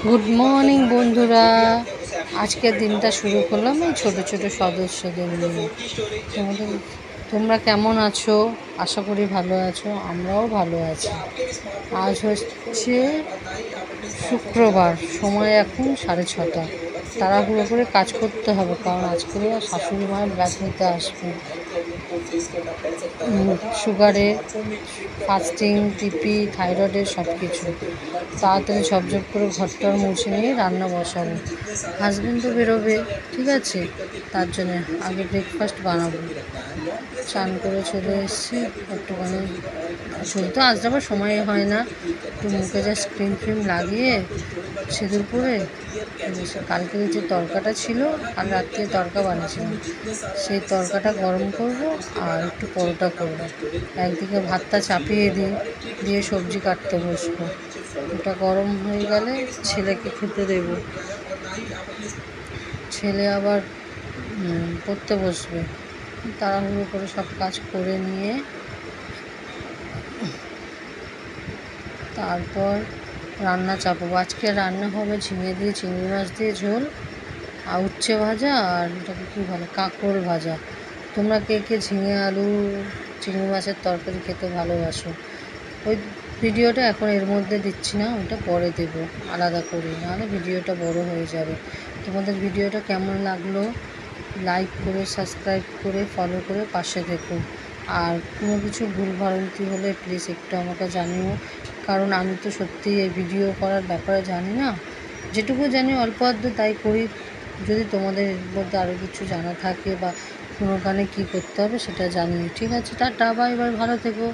Good morning বন্ধুরা, আজকের দিনটা শুরু করলাম এই ছোটো ছোটো সদস্যদের নিয়ে। তোমরা কেমন আছো? আশা করি ভালো আছো, আমরাও ভালো আছি। আজ হচ্ছে শুক্রবার, সময় এখন 6:30। তাড়াহুড়ো করে কাজ করতে হবে, কারণ আজকে শাশুড়ি মায়ের ব্যাগ নিতে আসবে। সুগারের, ফাস্টিং, টিপি, থাইরয়েডের সব কিছু। তাড়াতাড়ি ঝপঝপ করে ঘরটার মুছে নিয়ে রান্না বসাবো। হাজবেন্ড তো বেরোবে, ঠিক আছে, তার জন্য আগে ব্রেকফাস্ট বানাবো। চান করে চলে এসেছি, একটুখানি চুল তো আজ যাবার সময় হয় না, একটু মুখে যা ক্রিম ফ্রিম লাগিয়ে সিঁদুর পরে কালকের যে তরকাটা ছিল, কাল রাত্রে তরকা বানিয়েছিলাম, সেই তরকাটা গরম করব আর একটু পরোটা করব। একদিকে ভাতটা চাপিয়ে দিয়ে সবজি কাটতে বসবো। ওটা গরম হয়ে গেলে ছেলেকে খেতে দেব। ছেলে আবার পড়তে বসবে। তাড়াহুড়ো করে সব কাজ করে নিয়ে তারপর রান্না চাপাবো। আজকে রান্না হবে ঝিঙে দিয়ে চিংড়ি মাছ দিয়ে ঝোল, আর উচ্ছে ভাজা, আর এটাকে কী বলে, কাঁকরোল ভাজা। তোমরা কে কে ঝিঙে আলু চিংড়ি মাছের তরকারি খেতে ভালোবাসো? ওই ভিডিওটা এখন এর মধ্যে দিচ্ছি না, ওটা পরে দেবো আলাদা করে, নাহলে ভিডিওটা বড় হয়ে যাবে। তোমাদের ভিডিওটা কেমন লাগলো লাইক করে, সাবস্ক্রাইব করে, ফলো করে পাশে থেকো। আর কোনো কিছু ভুল ভ্রান্তি হলে প্লিজ একটু আমাকে জানিও, কারণ আমি তো সত্যি এই ভিডিও করার ব্যাপারে জানি না। যেটুকু জানি অল্প আধটু তাই করি। যদি তোমাদের এর মধ্যে আরও কিছু জানা থাকে বা কোনো গানে কী করতে হবে সেটা জানিও। ঠিক আছে, টাটা, বাই বাই, ভালো থেকো।